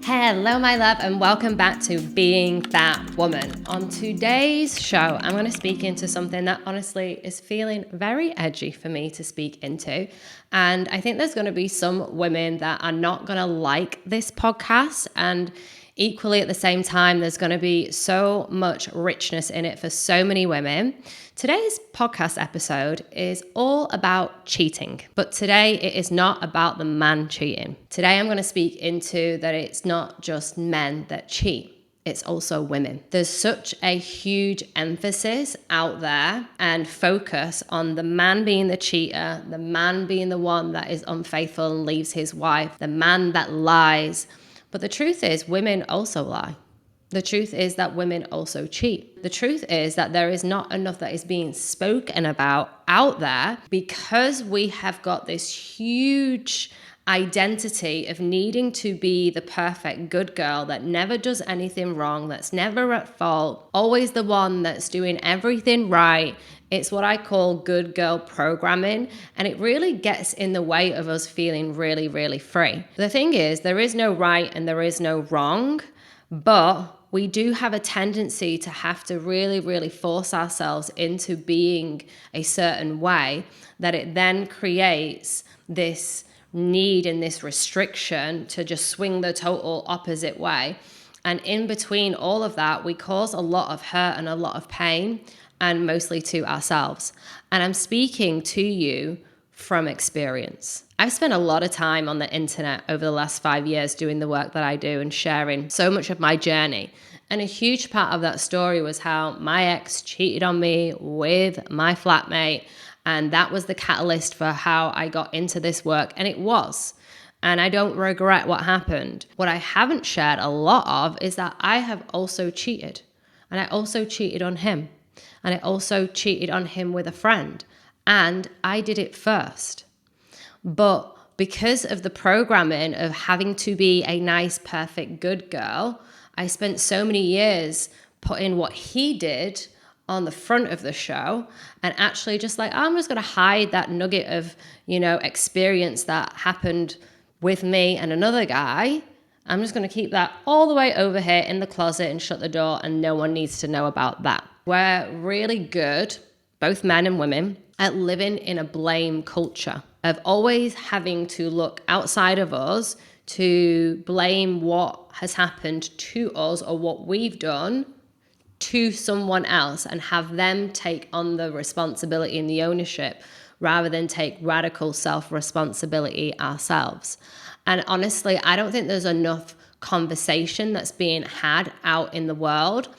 Hello, my love, and welcome back to Being That Woman. On today's show, I'm going to speak into something that honestly is feeling very edgy for me to speak into. And I think there's going to be some women that are not going to like this podcast. And equally at the same time, there's going to be so much richness in it for so many women. Today's podcast episode is all about cheating, but today it is not about the man cheating. Today I'm going to speak into that it's not just men that cheat. It's also women. There's such a huge emphasis out there and focus on the man being the cheater, the man being the one that is unfaithful and leaves his wife, the man that lies. But the truth is, women also lie. The truth is that women also cheat. The truth is that there is not enough that is being spoken about out there because we have got this huge identity of needing to be the perfect good girl that never does anything wrong, that's never at fault, always the one that's doing everything right. It's what I call good girl programming, and it really gets in the way of us feeling really, really free. The thing is, there is no right and there is no wrong, but we do have a tendency to have to really, really force ourselves into being a certain way that it then creates this need and this restriction to just swing the total opposite way. And in between all of that, we cause a lot of hurt and a lot of pain, and mostly to ourselves. And I'm speaking to you from experience. I've spent a lot of time on the internet over the last 5 years doing the work that I do and sharing so much of my journey. And a huge part of that story was how my ex cheated on me with my flatmate. And that was the catalyst for how I got into this work. And it was. And I don't regret what happened. What I haven't shared a lot of is that I have also cheated. And I also cheated on him. And I also cheated on him with a friend. And I did it first. But because of the programming of having to be a nice, perfect, good girl, I spent so many years putting what he did on the front of the show and actually just like, I'm just going to hide that nugget of, experience that happened with me and another guy. I'm just going to keep that all the way over here in the closet and shut the door, and no one needs to know about that. We're really good, both men and women, at living in a blame culture of always having to look outside of us to blame what has happened to us or what we've done to someone else and have them take on the responsibility and the ownership rather than take radical self-responsibility ourselves. And honestly, I don't think there's enough conversation that's being had out in the world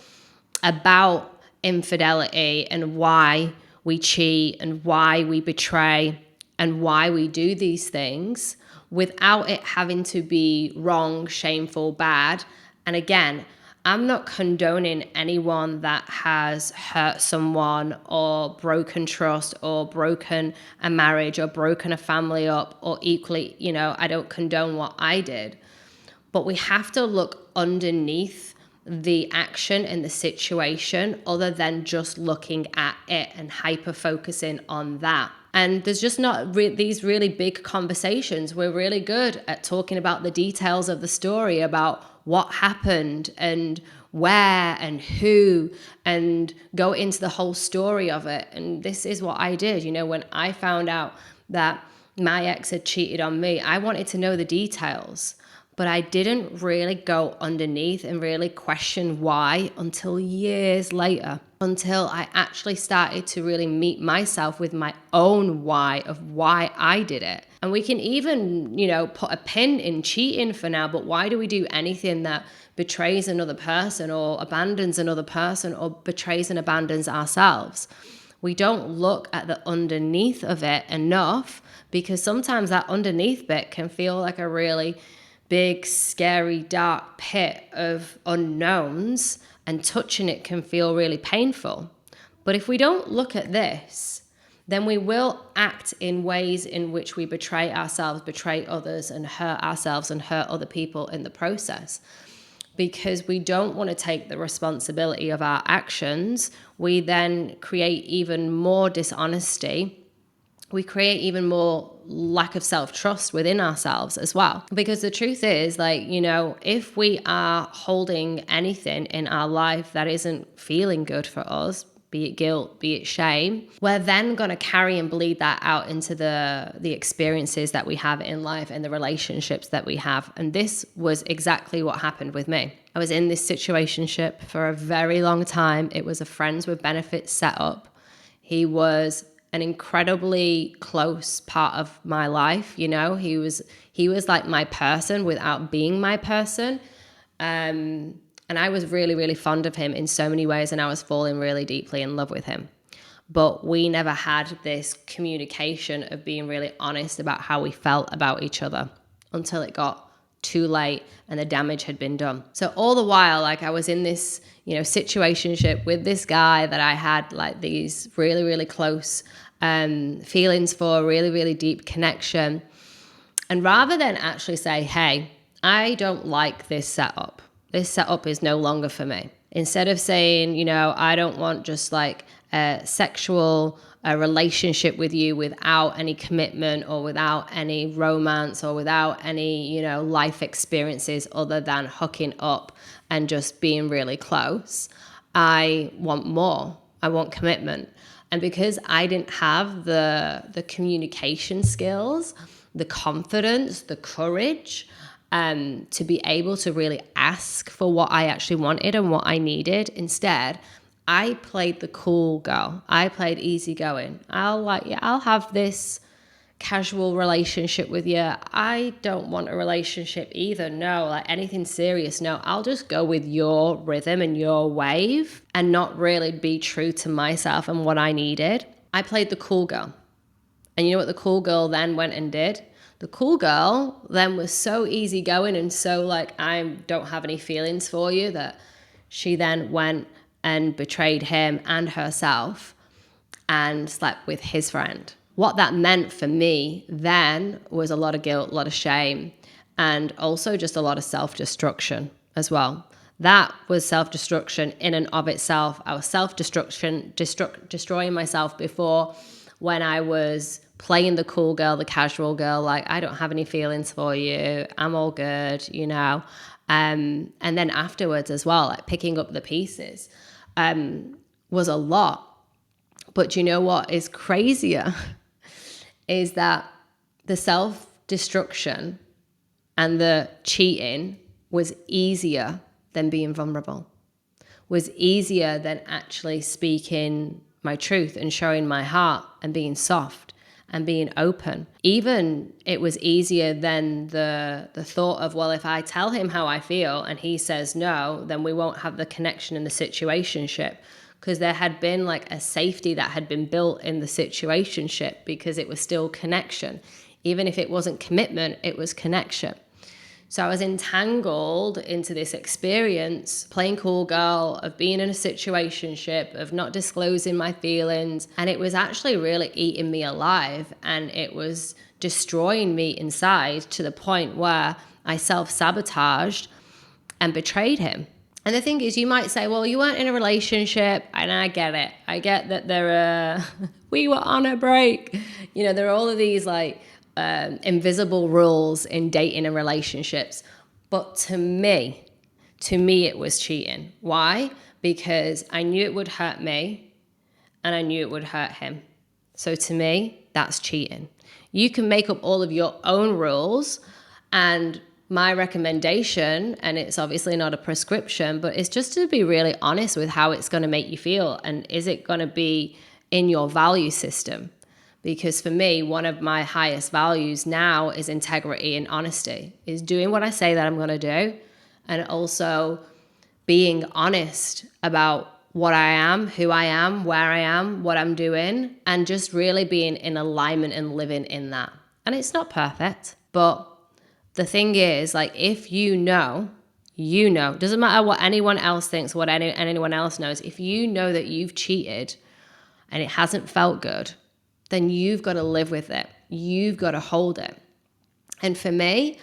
about infidelity and why we cheat and why we betray and why we do these things without it having to be wrong, shameful, bad. And again, I'm not condoning anyone that has hurt someone or broken trust or broken a marriage or broken a family up, or equally, I don't condone what I did. But we have to look underneath the action and the situation other than just looking at it and hyper-focusing on that. And there's just not these really big conversations. We're really good at talking about the details of the story, about what happened and where and who, and go into the whole story of it. And this is what I did. When I found out that my ex had cheated on me, I wanted to know the details. But I didn't really go underneath and really question why until years later, until I actually started to really meet myself with my own why of why I did it. And we can even, put a pin in cheating for now, but why do we do anything that betrays another person or abandons another person or betrays and abandons ourselves? We don't look at the underneath of it enough, because sometimes that underneath bit can feel like a really big, scary, dark pit of unknowns, and touching it can feel really painful. But if we don't look at this, then we will act in ways in which we betray ourselves, betray others, and hurt ourselves and hurt other people in the process. Because we don't want to take the responsibility of our actions, we then create even more dishonesty we create even more lack of self-trust within ourselves as well. Because the truth is, like, you know, if we are holding anything in our life that isn't feeling good for us, be it guilt, be it shame, we're then going to carry and bleed that out into the experiences that we have in life and the relationships that we have. And this was exactly what happened with me. I was in this situationship for a very long time. It was a friends with benefits setup. He was an incredibly close part of my life. You know, he was like my person without being my person. And I was really, really fond of him in so many ways, and I was falling really deeply in love with him. But we never had this communication of being really honest about how we felt about each other until it got too late and the damage had been done. So all the while, like, I was in this, you know, situationship with this guy that I had like these really, really close feelings for, really, really deep connection. And rather than actually say, hey, I don't like this setup. This setup is no longer for me. Instead of saying, you know, I don't want just like a sexual relationship with you without any commitment or without any romance or without any, you know, life experiences other than hooking up and just being really close. I want more. I want commitment. And because I didn't have the communication skills, the confidence, the courage, to be able to really ask for what I actually wanted and what I needed. Instead, I played the cool girl. I played easygoing. I'll have this casual relationship with you. I don't want a relationship either. No, like anything serious. No, I'll just go with your rhythm and your wave and not really be true to myself and what I needed. I played the cool girl. And you know what the cool girl then went and did? The cool girl then was so easygoing and so like, I don't have any feelings for you, that she then went and betrayed him and herself and slept with his friend. What that meant for me then was a lot of guilt, a lot of shame, and also just a lot of self-destruction as well. That was self-destruction in and of itself. I was destroying myself before, when I was playing the cool girl, the casual girl, like, I don't have any feelings for you, I'm all good, you know. And then afterwards as well, like picking up the pieces was a lot. But you know what is crazier is that the self-destruction and the cheating was easier than being vulnerable, was easier than actually speaking my truth and showing my heart and being soft and being open. Even it was easier than the thought of, well, if I tell him how I feel and he says no, then we won't have the connection in the situationship. Because there had been like a safety that had been built in the situationship, because it was still connection. Even if it wasn't commitment, it was connection. So I was entangled into this experience, playing cool girl, of being in a situationship, of not disclosing my feelings. And it was actually really eating me alive. And it was destroying me inside to the point where I self-sabotaged and betrayed him. And the thing is, you might say, well, you weren't in a relationship, and I get it. I get that we were on a break. You know, there are all of these like invisible rules in dating and relationships. But to me, it was cheating. Why? Because I knew it would hurt me and I knew it would hurt him. So to me, that's cheating. You can make up all of your own rules, and my recommendation, and it's obviously not a prescription, but it's just to be really honest with how it's going to make you feel, and is it going to be in your value system? Because for me, one of my highest values now is integrity and honesty, is doing what I say that I'm going to do, and also being honest about what I am, who I am, where I am, what I'm doing, and just really being in alignment and living in that. And it's not perfect, but the thing is, like, if you know, doesn't matter what anyone else thinks, what anyone else knows. If you know that you've cheated and it hasn't felt good, then you've got to live with it. You've got to hold it. And for me,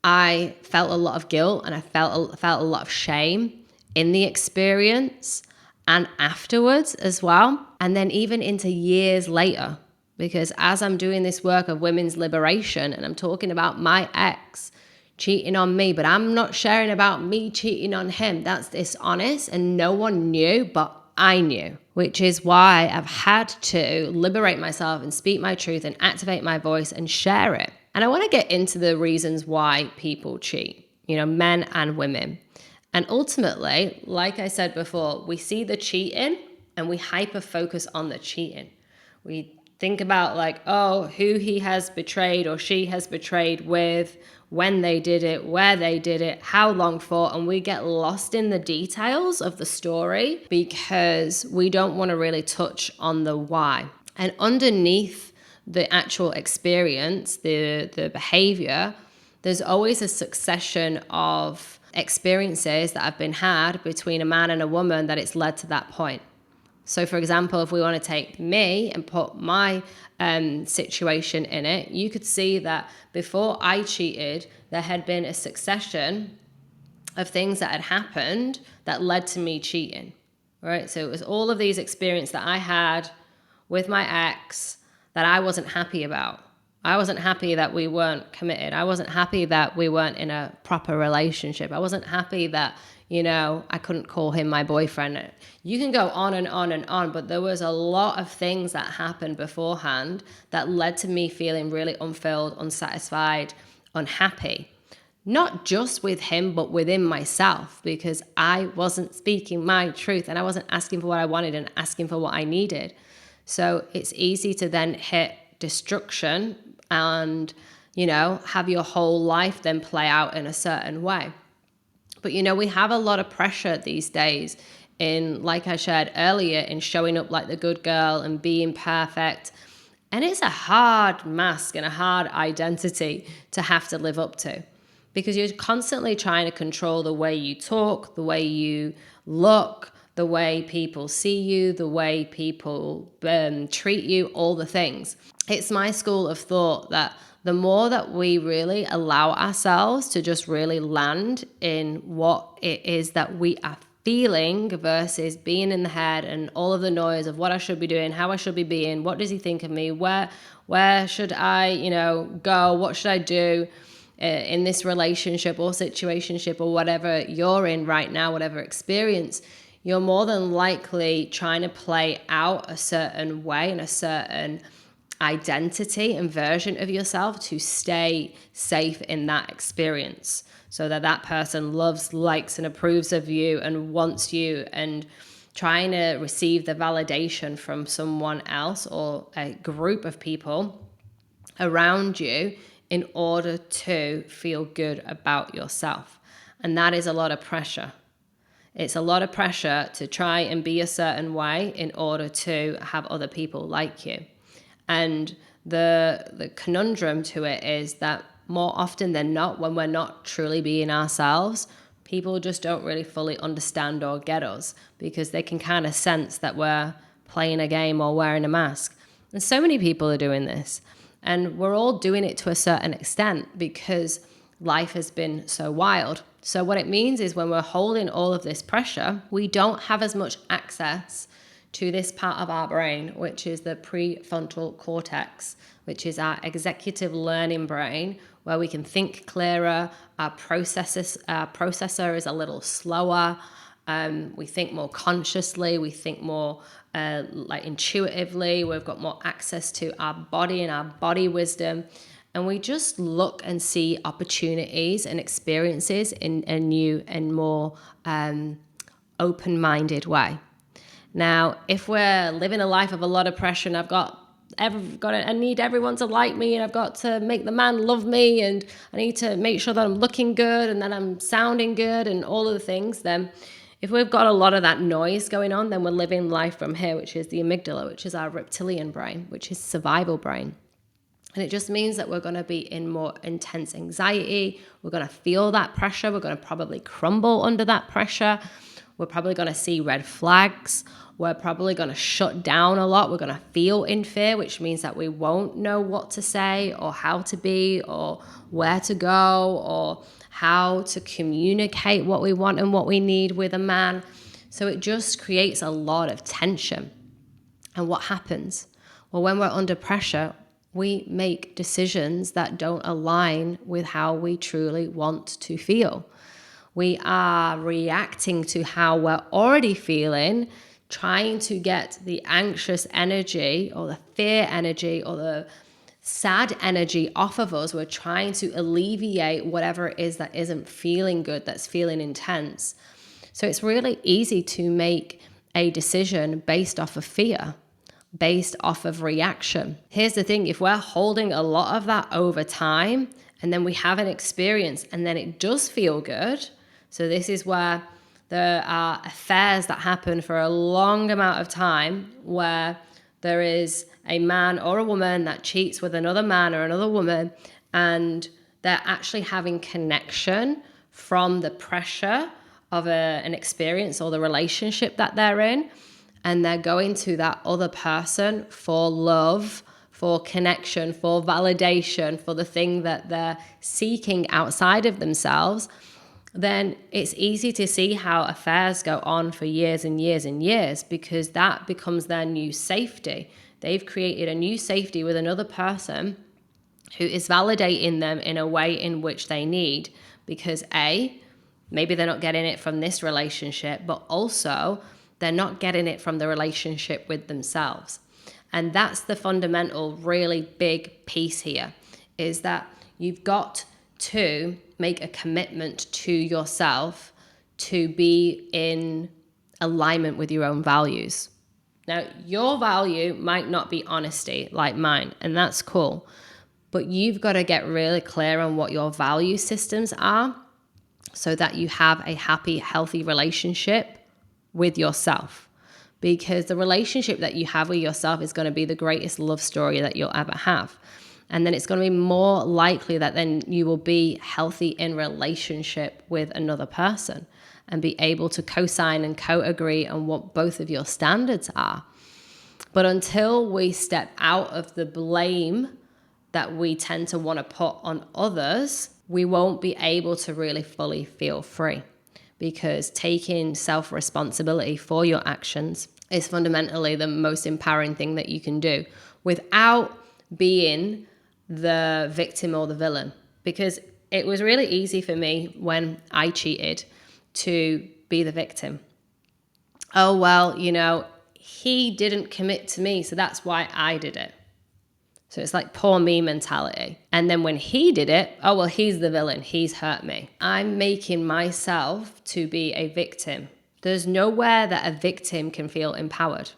I felt a lot of guilt and I felt a lot of shame in the experience and afterwards as well. And then even into years later, Because as I'm doing this work of women's liberation and I'm talking about my ex cheating on me, but I'm not sharing about me cheating on him, that's dishonest, and no one knew, but I knew, which is why I've had to liberate myself and speak my truth and activate my voice and share it. And I want to get into the reasons why people cheat, men and women. And ultimately, like I said before, we see the cheating and we hyper focus on the cheating. We think about who he has betrayed or she has betrayed with, when they did it, where they did it, how long for, and we get lost in the details of the story because we don't want to really touch on the why. And underneath the actual experience, the behavior, there's always a succession of experiences that have been had between a man and a woman that it's led to that point. So, for example, if we want to take me and put my situation in it, you could see that before I cheated, there had been a succession of things that had happened that led to me cheating, right? So it was all of these experiences that I had with my ex that I wasn't happy about. I wasn't happy that we weren't committed. I wasn't happy that we weren't in a proper relationship. I wasn't happy that, I couldn't call him my boyfriend. You can go on and on and on, but there was a lot of things that happened beforehand that led to me feeling really unfilled, unsatisfied, unhappy. Not just with him, but within myself, because I wasn't speaking my truth and I wasn't asking for what I wanted and asking for what I needed. So it's easy to then hit destruction and, have your whole life then play out in a certain way. But, we have a lot of pressure these days in, like I shared earlier, in showing up like the good girl and being perfect. And it's a hard mask and a hard identity to have to live up to, because you're constantly trying to control the way you talk, the way you look, the way people see you, the way people treat you, all the things. It's my school of thought that the more that we really allow ourselves to just really land in what it is that we are feeling versus being in the head and all of the noise of what I should be doing, how I should be being, what does he think of me, where should I, go, what should I do in this relationship or situationship or whatever you're in right now, whatever experience, you're more than likely trying to play out a certain way and a certain identity and version of yourself to stay safe in that experience, so that person loves, likes, and approves of you and wants you, and trying to receive the validation from someone else or a group of people around you in order to feel good about yourself. And that is a lot of pressure. It's a lot of pressure to try and be a certain way in order to have other people like you. And the conundrum to it is that more often than not, when we're not truly being ourselves, people just don't really fully understand or get us, because they can kind of sense that we're playing a game or wearing a mask. And so many people are doing this. And we're all doing it to a certain extent because life has been so wild. So what it means is when we're holding all of this pressure, we don't have as much access to this part of our brain, which is the prefrontal cortex, which is our executive learning brain, where we can think clearer. Our processor is a little slower. We think more consciously. We think more intuitively. We've got more access to our body and our body wisdom. And we just look and see opportunities and experiences in a new and more open-minded way. Now, if we're living a life of a lot of pressure and I need everyone to like me, and I've got to make the man love me, and I need to make sure that I'm looking good and that I'm sounding good and all of the things, then if we've got a lot of that noise going on, then we're living life from here, which is the amygdala, which is our reptilian brain, which is survival brain. And it just means that we're going to be in more intense anxiety. We're going to feel that pressure. We're going to probably crumble under that pressure. We're probably going to see red flags. We're probably going to shut down a lot. We're going to feel in fear, which means that we won't know what to say or how to be or where to go or how to communicate what we want and what we need with a man. So it just creates a lot of tension. And what happens? Well, when we're under pressure, we make decisions that don't align with how we truly want to feel. We are reacting to how we're already feeling, trying to get the anxious energy or the fear energy or the sad energy off of us. We're trying to alleviate whatever it is that isn't feeling good, that's feeling intense. So it's really easy to make a decision based off of fear, based off of reaction. Here's the thing, if we're holding a lot of that over time and then we have an experience and then it does feel good, so this is where there are affairs that happen for a long amount of time where there is a man or a woman that cheats with another man or another woman, and they're actually having connection from the pressure of an experience or the relationship that they're in. And they're going to that other person for love, for connection, for validation, for the thing that they're seeking outside of themselves, then it's easy to see how affairs go on for years and years and years, because that becomes their new safety. They've created a new safety with another person who is validating them in a way in which they need, because A, maybe they're not getting it from this relationship, but also they're not getting it from the relationship with themselves. And that's the fundamental, really big piece here, is that you've got to make a commitment to yourself to be in alignment with your own values. Now, your value might not be honesty like mine, and that's cool. But you've got to get really clear on what your value systems are so that you have a happy, healthy relationship with yourself. Because the relationship that you have with yourself is going to be the greatest love story that you'll ever have. And then it's going to be more likely that then you will be healthy in relationship with another person and be able to co-sign and co-agree on what both of your standards are. But until we step out of the blame that we tend to want to put on others, we won't be able to really fully feel free, because taking self-responsibility for your actions is fundamentally the most empowering thing that you can do without being the victim or the villain. Because it was really easy for me when I cheated to be the victim. Oh, well, he didn't commit to me, so that's why I did it. So it's like poor me mentality. And then when he did it, oh, well, he's the villain. He's hurt me. I'm making myself to be a victim. There's nowhere that a victim can feel empowered.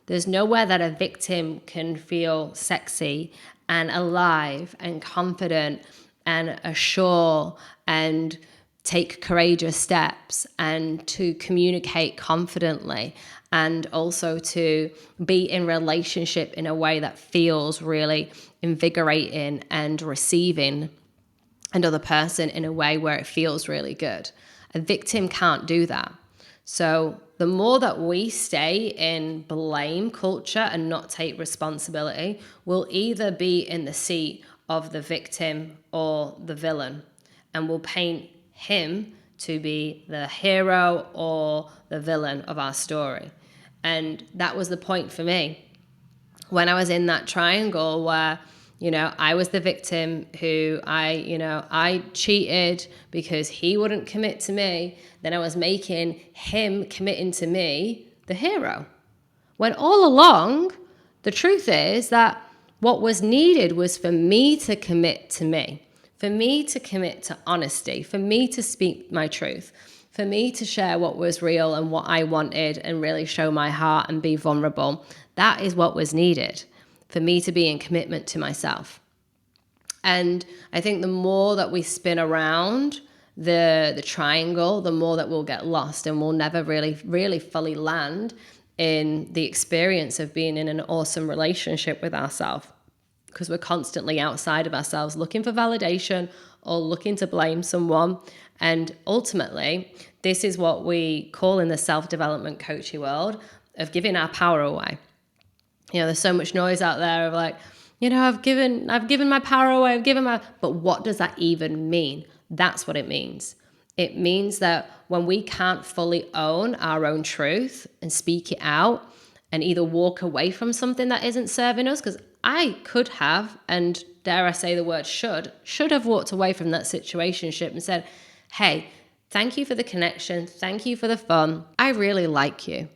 There's nowhere that a victim can feel sexy and alive and confident and assured and take courageous steps and to communicate confidently, and also to be in relationship in a way that feels really invigorating and receiving another person in a way where it feels really good. A victim can't do that. So the more that we stay in blame culture and not take responsibility, we'll either be in the seat of the victim or the villain, and we'll paint him to be the hero or the villain of our story. And that was the point for me when I was in that triangle where, I was the victim who I cheated because he wouldn't commit to me. Then I was making him committing to me the hero. When all along, the truth is that what was needed was for me to commit to me, for me to commit to honesty, for me to speak my truth, for me to share what was real and what I wanted and really show my heart and be vulnerable. That is what was needed for me to be in commitment to myself. And I think the more that we spin around the triangle, the more that we'll get lost, and we'll never really fully land in the experience of being in an awesome relationship with ourselves, because we're constantly outside of ourselves looking for validation or looking to blame someone. And ultimately, this is what we call in the self-development coaching world of giving our power away. There's so much noise out there of like, I've given my power away, but what does that even mean? That's what it means. It means that when we can't fully own our own truth and speak it out and either walk away from something that isn't serving us, because I could have, and dare I say the word should have walked away from that situationship and said, hey, thank you for the connection. Thank you for the fun. I really like you.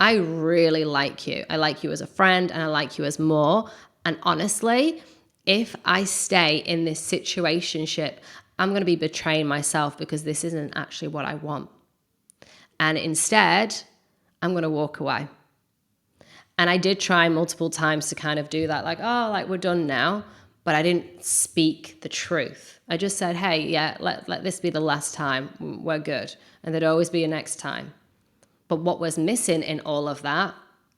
I really like you. I like you as a friend and I like you as more. And honestly, if I stay in this situationship, I'm going to be betraying myself because this isn't actually what I want. And instead, I'm going to walk away. And I did try multiple times to kind of do that, like, oh, like we're done now. But I didn't speak the truth. I just said, hey, yeah, let this be the last time. We're good. And there'd always be a next time. But what was missing in all of that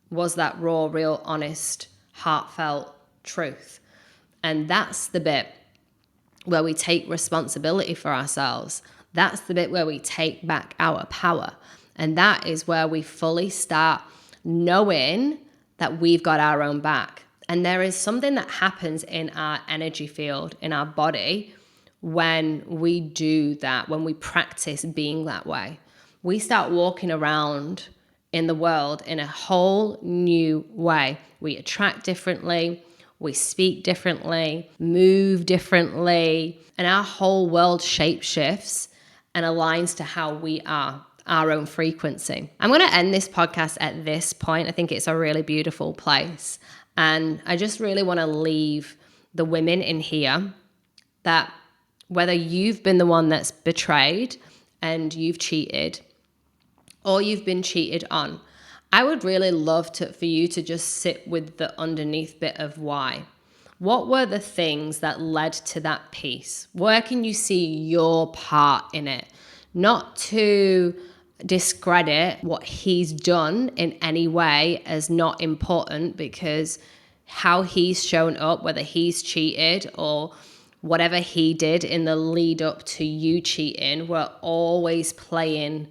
was that raw, real, honest, heartfelt truth. And that's the bit where we take responsibility for ourselves. That's the bit where we take back our power. And that is where we fully start knowing that we've got our own back. And there is something that happens in our energy field, in our body, when we do that, when we practice being that way. We start walking around in the world in a whole new way. We attract differently, we speak differently, move differently, and our whole world shape shifts and aligns to how we are, our own frequency. I'm going to end this podcast at this point. I think it's a really beautiful place. And I just really want to leave the women in here that whether you've been the one that's betrayed and you've cheated, or you've been cheated on, I would really love for you to just sit with the underneath bit of why. What were the things that led to that piece? Where can you see your part in it? Not to discredit what he's done in any way as not important, because how he's shown up, whether he's cheated or whatever he did in the lead up to you cheating, we're always playing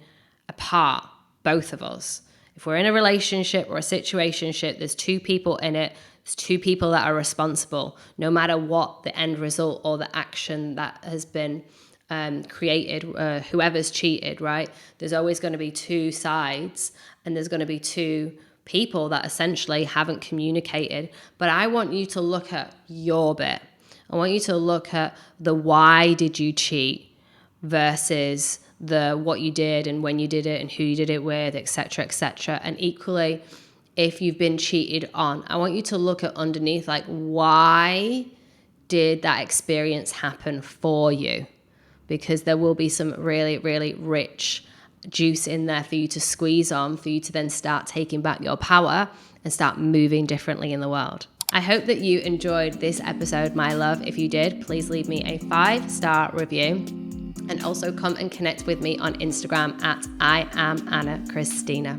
a part, both of us. If we're in a relationship or a situationship, there's two people in it. There's two people that are responsible, no matter what the end result or the action that has been created, whoever's cheated, right? There's always going to be two sides, and there's going to be two people that essentially haven't communicated. But I want you to look at your bit. I want you to look at the why did you cheat versus the what you did and when you did it and who you did it with, etc., etc. And equally, if you've been cheated on, I want you to look at underneath, like, why did that experience happen for you? Because there will be some really, really rich juice in there for you to squeeze on, for you to then start taking back your power and start moving differently in the world. I hope that you enjoyed this episode, my love. If you did, please leave me a 5-star review. And also come and connect with me on Instagram at I am Anna Christina.